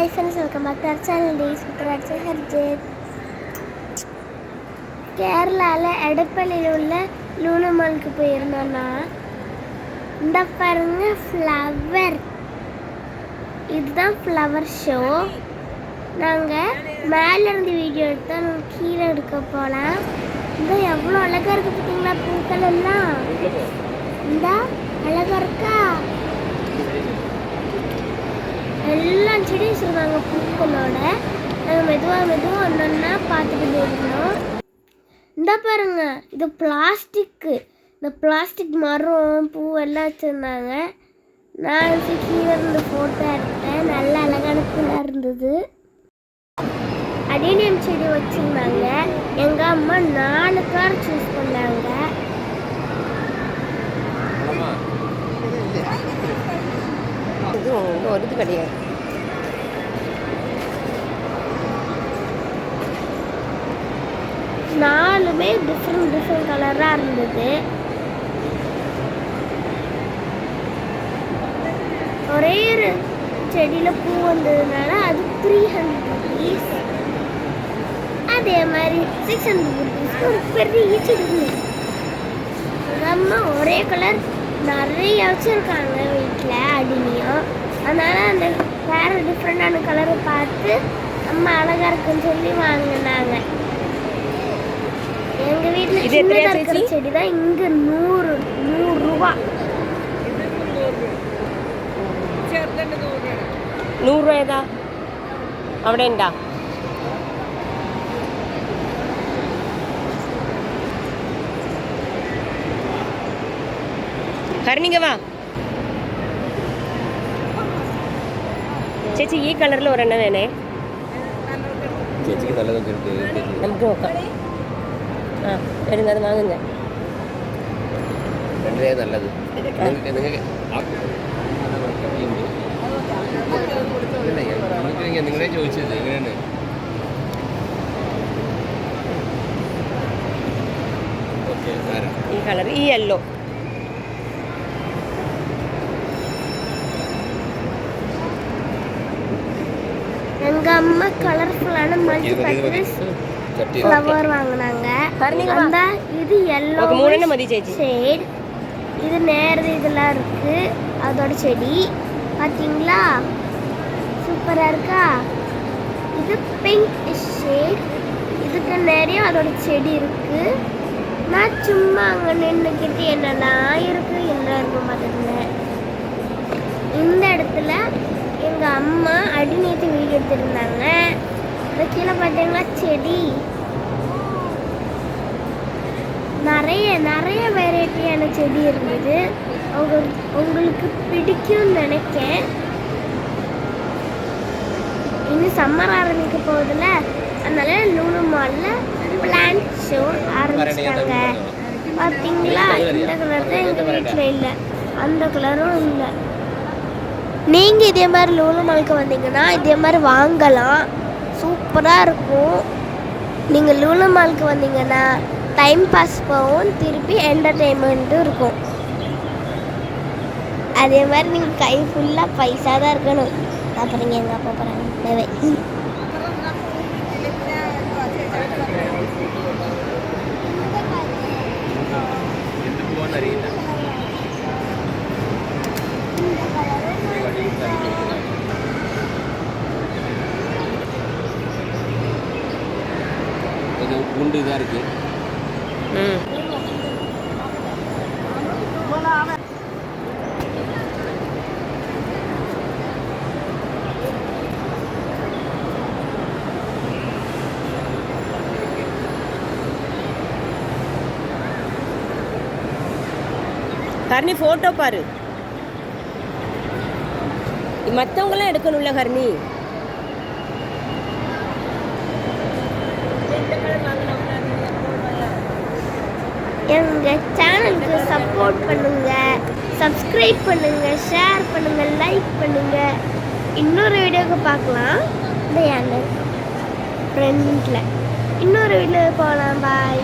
Hi friends, welcome back to our channel. This is Harjit. கேரளால எடப்பள்ளியில் உள்ள லூலு மாலுக்கு போயிருந்தோம்னா இந்த பாருங்க ஃப்ளவர், இதுதான் ஃப்ளவர் ஷோ. நாங்கள் மேலேருந்து வீடியோ எடுத்தால் கீழே எடுக்க போகலாம். இந்த எவ்வளோ அழகாக இருக்குது பார்த்தீங்களா, பூக்கள் எல்லாம் இந்த அழகாக இருக்கா. எல்லாம் செடி வச்சுருக்காங்க பூக்களோட. நாங்கள் மெதுவாக ஒன்றா பார்த்துட்டு போயிருந்தோம். இந்த பாருங்க, இது பிளாஸ்டிக்கு. இந்த பிளாஸ்டிக் மரம் பூ எல்லாம் வச்சுருந்தாங்க. நான் கீழே இருந்து ஃபோட்டோ எடுத்தேன். நல்ல அழகான பூலாக இருந்தது. அடேனியம் செடி வச்சுருந்தாங்க. எங்கள் அம்மா 4 கார் சூஸ் பண்ணாங்க. ஒரு இது கிடையாது. நாலுமே டிஃப்ரெண்ட் கலராக இருந்தது. ஒரே ஒரு செடியில் பூ வந்ததுனால அது 300 rupees. அதே மாதிரி 600 rupeesக்கு ஒரு பெரிய செடி. அம்மா ஒரே கலர் நிறைய வச்சுருக்காங்க வீட்டில் அடிமையும். அதனால் அந்த வேறு டிஃப்ரெண்டான கலரை பார்த்து அம்மா அழகாக இருக்குன்னு சொல்லி வாங்கினாங்க. எங்கள் வீட்டில் சின்னதாக இருக்கிற செடி தான் இங்கே 100 ரூபா. 100 രൂപ അവിടെ ഉണ്ടാ? ഹരിണിക വാ ചേച്ചി, ഈ കളറിൽ ഒരെണ്ണം വേണേ. ചേച്ചിക്ക് നല്ലതൊക്കെ നമുക്ക് നോക്കാം. ആ വരുന്നത് വാങ്ങുക. നല്ലത് നിങ്ങളെ ചോദിച്ചത് എങ്ങനെയാണ്? ഈ കളർ, ഈ യെല്ലോ. எங்க அம்மா கலர்ஃபுல்லான மல்டிபர்பஸ் ஃப்ளவர் வாங்கினாங்க. அந்த இது yellow ஷேட், இது நேரது இதெல்லாம் இருக்கு. அதோட செடி பார்த்தீங்களா, சூப்பராக இருக்கா. இது பிங்க் ஷேட், இதுக்கு நிறைய அதோட செடி இருக்கு. நான் சும்மா அங்கே நின்றுக்கிட்டு என்னெல்லாம் இருக்கு என்ன இருக்கும் பார்த்துருந்தேன். இந்த இடத்துல எங்கள் அம்மா அடி நேற்று வீடியோ எடுத்துருந்தாங்க. அது கீழே பார்த்தீங்களா செடி, நிறைய வெரைட்டியான செடி இருந்தது. உங்களுக்கு பிடிக்கும்னு நினைக்கேன். இன்னும் சம்மர் ஆரம்பிக்க போகுதுல, அதனால லூலு மாலில் பிளான்ட் ஷோ ஆரம்பிச்சிட்டாங்க. பார்த்தீங்களா, இந்த கலர் தான் எங்கள் வீட்டில் இல்லை, அந்த கலரும் இல்லை. நீங்கள் இதே மாதிரி லூலு மாலுக்கு வந்தீங்கன்னா இதே மாதிரி வாங்கலாம், சூப்பராக இருக்கும். நீங்கள் லூலு மாலுக்கு வந்தீங்கன்னா டைம் பாஸ் போகும், திருப்பி என்டர்டெயின்மெண்ட்டும் இருக்கும். அதே மாதிரி நீங்கள் கை ஃபுல்லாக பைசா தான் இருக்கணும். அப்புறம் எங்கே அப்பா போகிறாங்க குண்டு இதாக இருக்கு. ஹர்னி ஃபோட்டோ பாரு, மற்றவங்களாம் எடுக்கணும்ல ஹர்னி. எங்கள் சேனலுக்கு சப்போர்ட் பண்ணுங்கள், சப்ஸ்கிரைப் பண்ணுங்கள், ஷேர் பண்ணுங்கள், லைக் பண்ணுங்கள். இன்னொரு வீடியோவுக்கு பார்க்கலாம். இந்த என் ஃப்ரெண்டில் இன்னொரு வீடியோ போகலாம். பாய்.